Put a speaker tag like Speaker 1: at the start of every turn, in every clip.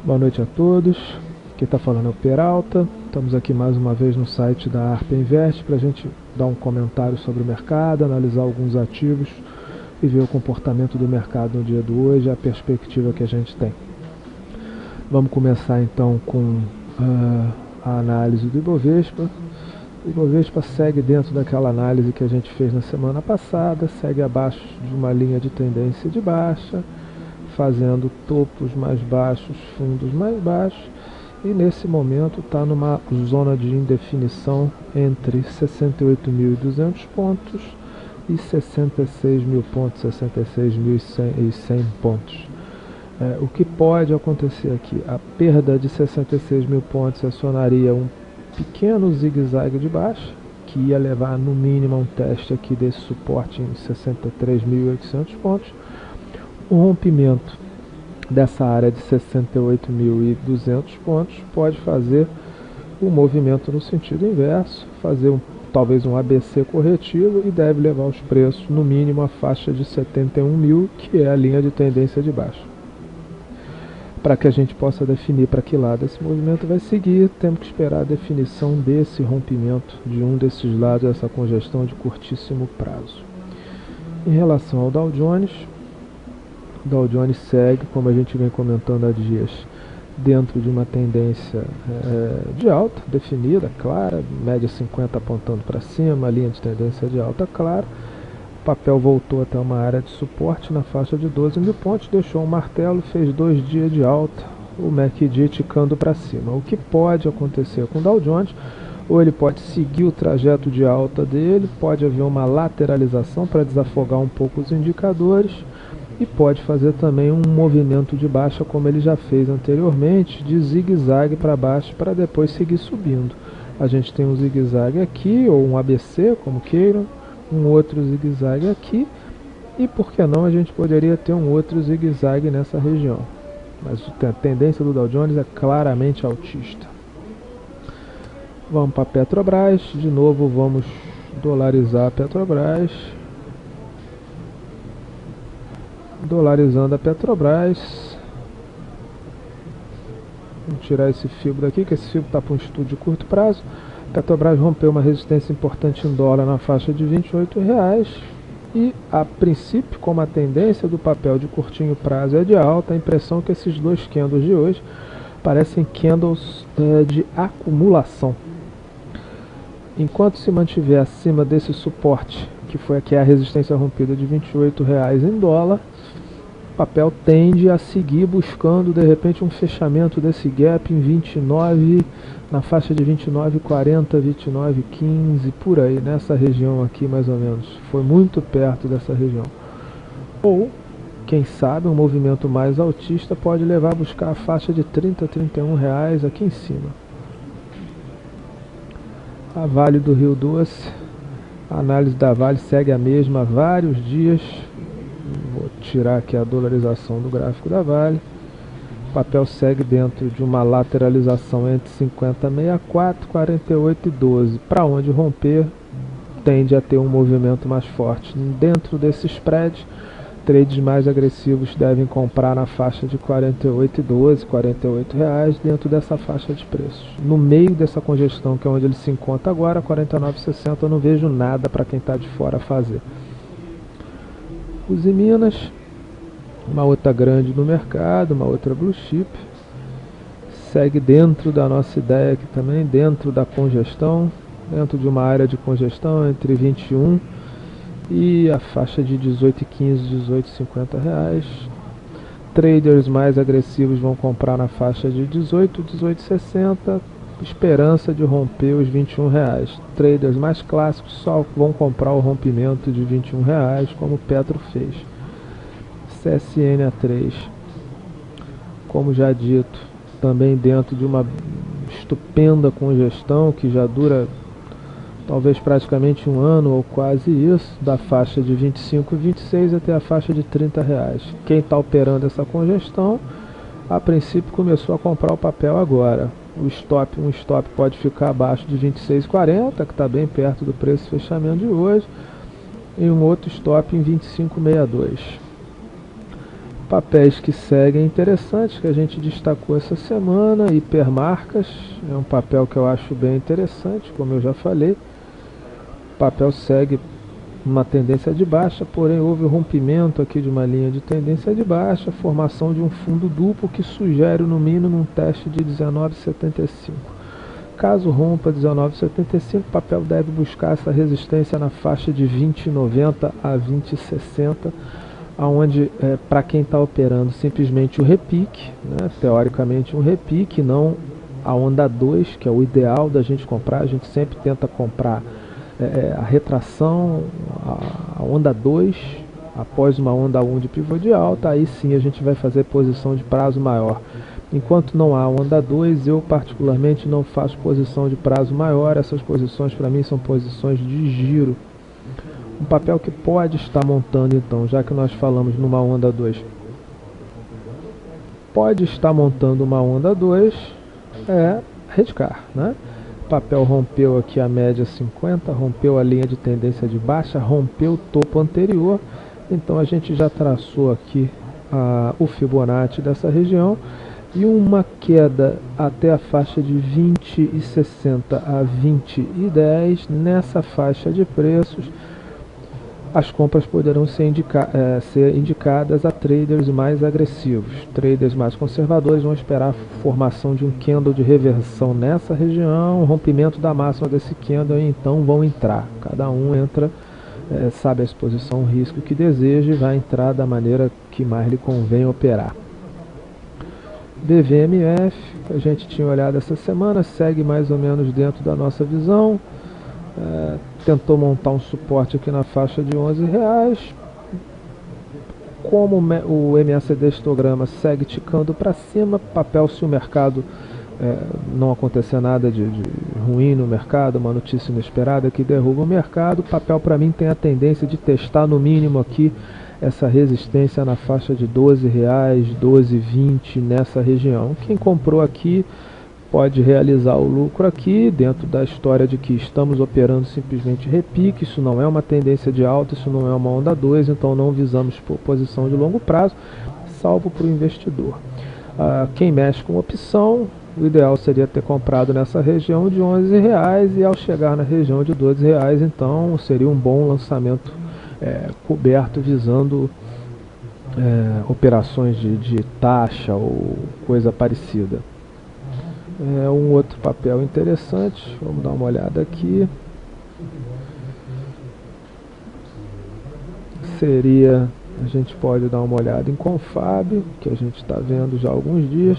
Speaker 1: Boa noite a todos, quem está falando é o Peralta. Estamos aqui mais uma vez no site da Arpa Invest para a gente dar um comentário sobre o mercado, analisar alguns ativos e ver o comportamento do mercado no dia de hoje, a perspectiva que a gente tem. Vamos começar então com a análise do Ibovespa. O Ibovespa segue dentro daquela análise que a gente fez na semana passada, segue abaixo de uma linha de tendência de baixa, fazendo topos mais baixos, fundos mais baixos, e nesse momento está numa zona de indefinição entre 68.200 pontos e 66.000 pontos, 66.100 pontos. O que pode acontecer aqui? A perda de 66.000 pontos acionaria um pequeno zigue-zague de baixa, que ia levar no mínimo a um teste aqui desse suporte em 63.800 pontos. O rompimento dessa área de 68.200 pontos pode fazer um movimento no sentido inverso, fazer talvez um ABC corretivo, e deve levar os preços no mínimo à faixa de 71.000, que é a linha de tendência de baixa. Para que a gente possa definir para que lado esse movimento vai seguir, temos que esperar a definição desse rompimento de um desses lados, essa congestão de curtíssimo prazo. Em relação ao Dow Jones, o Dow Jones segue, como a gente vem comentando há dias, dentro de uma tendência de alta, definida, clara, média 50 apontando para cima, linha de tendência de alta clara. O papel voltou até uma área de suporte na faixa de 12.000 pontos, deixou um martelo, fez 2 dias de alta, o MACD ticando para cima. O que pode acontecer com o Dow Jones? Ou ele pode seguir o trajeto de alta dele, pode haver uma lateralização para desafogar um pouco os indicadores, e pode fazer também um movimento de baixa, como ele já fez anteriormente, de zigue-zague para baixo, para depois seguir subindo. A gente tem um zigue-zague aqui, ou um ABC, como queiram, um outro zigue-zague aqui, e por que não a gente poderia ter um outro zigue-zague nessa região. Mas a tendência do Dow Jones é claramente altista. Vamos para a Petrobras, de novo vamos dolarizar a Petrobras. Dolarizando a Petrobras. Vamos tirar esse fibro daqui, que esse fibro está para um estudo de curto prazo. A Petrobras rompeu uma resistência importante em dólar na faixa de R$28. E, a princípio, como a tendência do papel de curtinho prazo é de alta, a impressão é que esses dois candles de hoje parecem candles de acumulação. Enquanto se mantiver acima desse suporte, que foi aqui a resistência rompida de R$28 em dólar, o papel tende a seguir buscando de repente um fechamento desse gap em 29, na faixa de 29,40, 29,15, por aí, nessa região aqui mais ou menos. Foi muito perto dessa região. Ou, quem sabe, um movimento mais altista pode levar a buscar a faixa de 30, 31 reais aqui em cima. A Vale do Rio Doce, a análise da Vale segue a mesma há vários dias. Vou tirar aqui a dolarização do gráfico da Vale. O papel segue dentro de uma lateralização entre 50,64, 48 e 12. Para onde romper, tende a ter um movimento mais forte. Dentro desse spread, trades mais agressivos devem comprar na faixa de 48 e 12, 48 reais, dentro dessa faixa de preços. No meio dessa congestão, que é onde ele se encontra agora, 49,60, eu não vejo nada para quem está de fora fazer. Uzi Minas, uma outra grande no mercado, uma outra blue chip, segue dentro da nossa ideia aqui também, dentro da congestão, dentro de uma área de congestão entre 21 e a faixa de 18,15, 18,50 reais. Traders mais agressivos vão comprar na faixa de 18, 18,60, esperança de romper os 21 reais. Traders mais clássicos só vão comprar o rompimento de 21 reais, como o Petro fez. CSN-A3, como já dito, também dentro de uma estupenda congestão que já dura talvez praticamente um ano ou quase isso, da faixa de 25 e 26 até a faixa de 30 reais. Quem está operando essa congestão, a princípio começou a comprar o papel agora. Um stop pode ficar abaixo de 26,40, que está bem perto do preço de fechamento de hoje, e um outro stop em 25,62. Papéis que seguem interessantes, que a gente destacou essa semana. Hipermarcas é um papel que eu acho bem interessante, como eu já falei. O papel segue uma tendência de baixa, porém houve o rompimento aqui de uma linha de tendência de baixa, formação de um fundo duplo que sugere no mínimo um teste de 19,75. Caso rompa 19,75, o papel deve buscar essa resistência na faixa de 20,90 a 20,60, onde para quem está operando simplesmente o repique, né, teoricamente um repique, não a onda 2, que é o ideal da gente comprar. A gente sempre tenta comprar a retração, a onda 2, após uma onda 1 de pivô de alta. Aí sim a gente vai fazer posição de prazo maior. Enquanto não há onda 2, eu particularmente não faço posição de prazo maior. Essas posições para mim são posições de giro. Um papel que pode estar montando, então, já que nós falamos numa onda 2, pode estar montando uma onda 2, Redcar, né? O papel rompeu aqui a média 50, rompeu a linha de tendência de baixa, rompeu o topo anterior. Então a gente já traçou aqui o Fibonacci dessa região, e uma queda até a faixa de 20,60 a 20,10. Nessa faixa de preços, as compras poderão ser indicadas a traders mais agressivos. Traders mais conservadores vão esperar a formação de um candle de reversão nessa região, o rompimento da máxima desse candle, e então vão entrar. Cada um entra, sabe a exposição, o risco que deseja, e vai entrar da maneira que mais lhe convém operar. BVMF, a gente tinha olhado essa semana, segue mais ou menos dentro da nossa visão. Tentou montar um suporte aqui na faixa de R$11. Como o MACD histograma segue ticando para cima, papel, se o mercado não acontecer nada de ruim no mercado, uma notícia inesperada que derruba o mercado, o papel para mim tem a tendência de testar no mínimo aqui essa resistência na faixa de R$12, R$12,20 nessa região. Quem comprou aqui pode realizar o lucro aqui, dentro da história de que estamos operando simplesmente repique. Isso não é uma tendência de alta, isso não é uma onda 2, então não visamos posição de longo prazo, salvo para o investidor. Quem mexe com opção, o ideal seria ter comprado nessa região de R$11, e ao chegar na região de R$12, então seria um bom lançamento coberto, visando operações de taxa ou coisa parecida. Um outro papel interessante, vamos dar uma olhada aqui, seria, a gente pode dar uma olhada em Confab, que a gente está vendo já há alguns dias.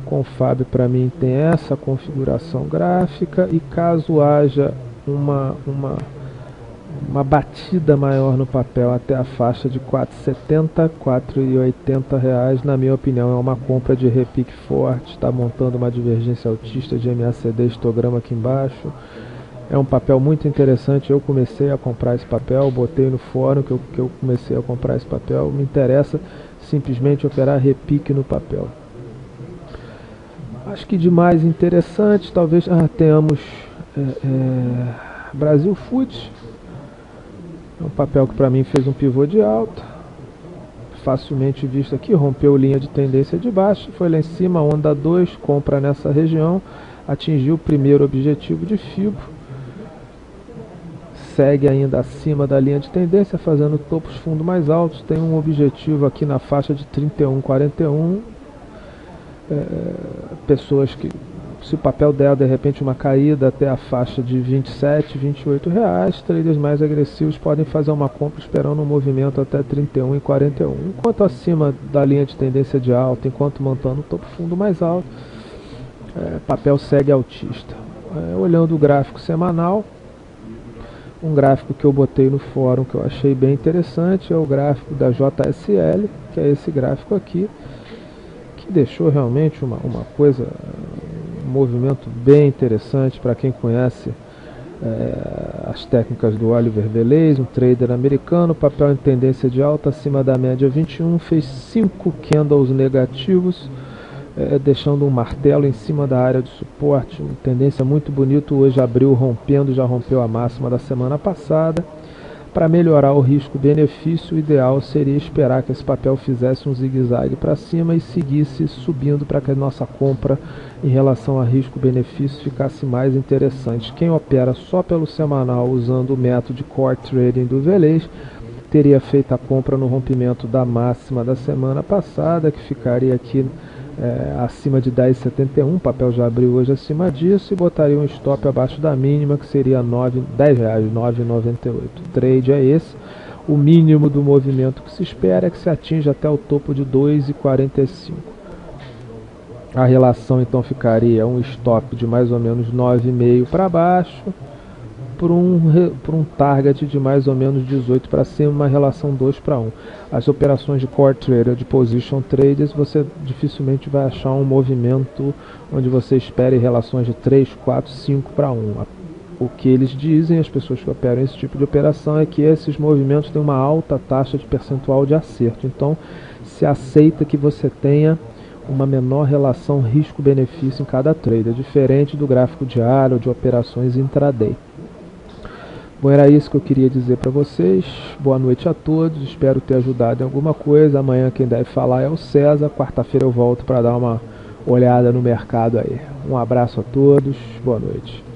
Speaker 1: Confab para mim tem essa configuração gráfica, e caso haja uma batida maior no papel até a faixa de R$4,70, R$4,80, na minha opinião é uma compra de repique forte. Está montando uma divergência altista de MACD histograma aqui embaixo. É um papel muito interessante. Eu comecei a comprar esse papel, botei no fórum que eu comecei a comprar esse papel. Me interessa simplesmente operar repique no papel. Acho que de mais interessante, talvez tenhamos Brasil Foods. É um papel que para mim fez um pivô de alta, facilmente visto aqui, rompeu linha de tendência de baixa, foi lá em cima, onda 2, compra nessa região, atingiu o primeiro objetivo de FIBO, segue ainda acima da linha de tendência, fazendo topos fundo mais altos, tem um objetivo aqui na faixa de 31,41. Pessoas que, se o papel der de repente uma caída até a faixa de R$27, R$28, traders mais agressivos podem fazer uma compra esperando um movimento até 31,41. Enquanto acima da linha de tendência de alta, enquanto montando o topo fundo mais alto, papel segue altista. Olhando o gráfico semanal, um gráfico que eu botei no fórum que eu achei bem interessante é o gráfico da JSL, que é esse gráfico aqui, que deixou realmente uma coisa, um movimento bem interessante para quem conhece as técnicas do Oliver Velez, um trader americano. Papel em tendência de alta acima da média 21, fez 5 candles negativos, deixando um martelo em cima da área de suporte, uma tendência muito bonita. Hoje abriu rompendo, já rompeu a máxima da semana passada. Para melhorar o risco-benefício, o ideal seria esperar que esse papel fizesse um zigue-zague para cima e seguisse subindo para que a nossa compra em relação a risco-benefício ficasse mais interessante. Quem opera só pelo semanal usando o método de core trading do Velez teria feito a compra no rompimento da máxima da semana passada, que ficaria aqui acima de 10,71, o papel já abriu hoje acima disso, e botaria um stop abaixo da mínima, que seria R$10, 9,98. O trade é esse. O mínimo do movimento que se espera é que se atinja até o topo de 2,45. A relação então ficaria um stop de mais ou menos 9,5 para baixo, por um target de mais ou menos 18 para cima, uma relação 2 para 1. As operações de core trader, de position traders, você dificilmente vai achar um movimento onde você espere relações de 3, 4, 5 para 1. O que eles dizem, as pessoas que operam esse tipo de operação, é que esses movimentos têm uma alta taxa de percentual de acerto. Então, se aceita que você tenha uma menor relação risco-benefício em cada trader, diferente do gráfico diário ou de operações intraday. Bom, era isso que eu queria dizer para vocês. Boa noite a todos, espero ter ajudado em alguma coisa. Amanhã quem deve falar é o César. Quarta-feira eu volto para dar uma olhada no mercado aí. Um abraço a todos, boa noite.